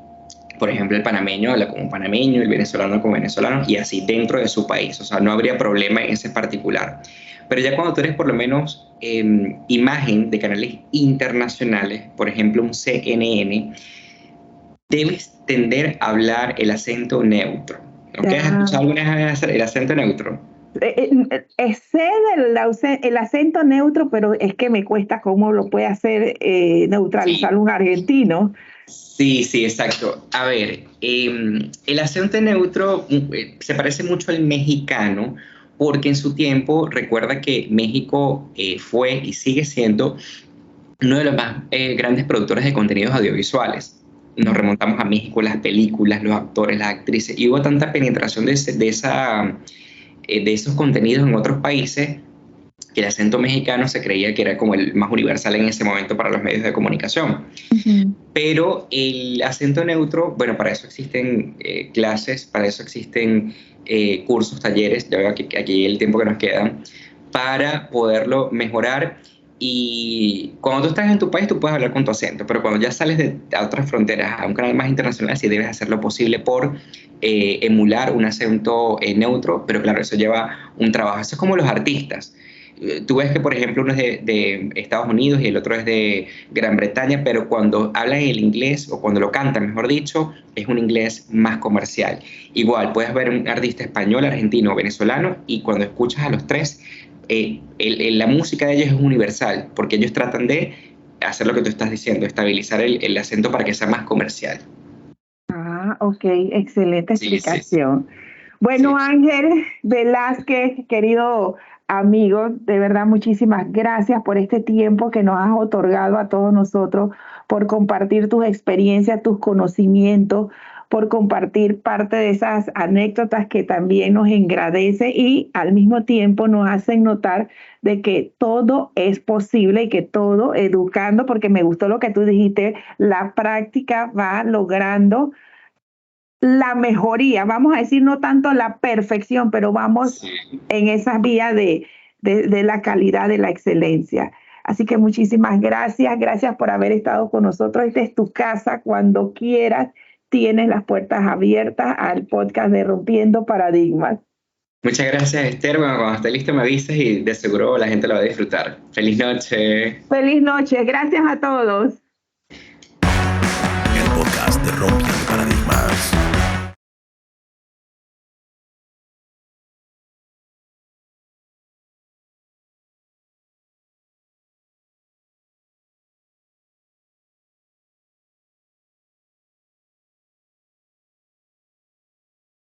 Por ejemplo, el panameño habla como panameño, el venezolano como venezolano, y así dentro de su país. O sea, no habría problema en ese particular. Pero ya cuando tú eres por lo menos imagen de canales internacionales, por ejemplo, un CNN, debes tender a hablar el acento neutro. ¿Ok? ¿Has escuchado Ya. alguna vez el acento neutro? Sé el acento neutro, pero es que me cuesta cómo lo puede hacer Sí, neutralizar un argentino. sí, sí, exacto. A ver, el acento neutro se parece mucho al mexicano porque en su tiempo recuerda que México fue y sigue siendo uno de los más grandes productores de contenidos audiovisuales. Nos remontamos a México, las películas, los actores, las actrices, y hubo tanta penetración de esos contenidos en otros países que el acento mexicano se creía que era como el más universal en ese momento para los medios de comunicación. Ujú. Pero el acento neutro, bueno, para eso existen clases, para eso existen cursos, talleres, ya veo aquí el tiempo que nos queda, para poderlo mejorar. Y cuando tú estás en tu país, tú puedes hablar con tu acento, pero cuando ya sales a otras fronteras, a un canal más internacional, sí debes hacer lo posible por emular un acento neutro, pero claro, eso lleva un trabajo. Eso es como los artistas. Tú ves que, por ejemplo, uno es de Estados Unidos y el otro es de Gran Bretaña, pero cuando hablan el inglés, o cuando lo cantan, mejor dicho, es un inglés más comercial. Igual, puedes ver un artista español, argentino o venezolano, y cuando escuchas a los tres, la música de ellos es universal, porque ellos tratan de hacer lo que tú estás diciendo, estabilizar el acento para que sea más comercial. Ah, ok, excelente Sí, sí, sí. explicación. Sí. Bueno, Ángel Velázquez, querido amigo, de verdad muchísimas gracias por este tiempo que nos has otorgado a todos nosotros, por compartir tus experiencias, tus conocimientos, por compartir parte de esas anécdotas que también nos engrandece y al mismo tiempo nos hacen notar de que todo es posible y que todo educando, porque me gustó lo que tú dijiste, la práctica va logrando la mejoría, vamos a decir no tanto la perfección, pero vamos Sí. en esas vías de la calidad, de la excelencia. Así que muchísimas gracias, gracias por haber estado con nosotros. Esta es tu casa, cuando quieras, tienes las puertas abiertas al podcast de Rompiendo Paradigmas. Muchas gracias, Esther. Bueno, cuando esté listo me avisas y de seguro la gente lo va a disfrutar. Feliz noche. Feliz noche, gracias a todos. El podcast de Rompiendo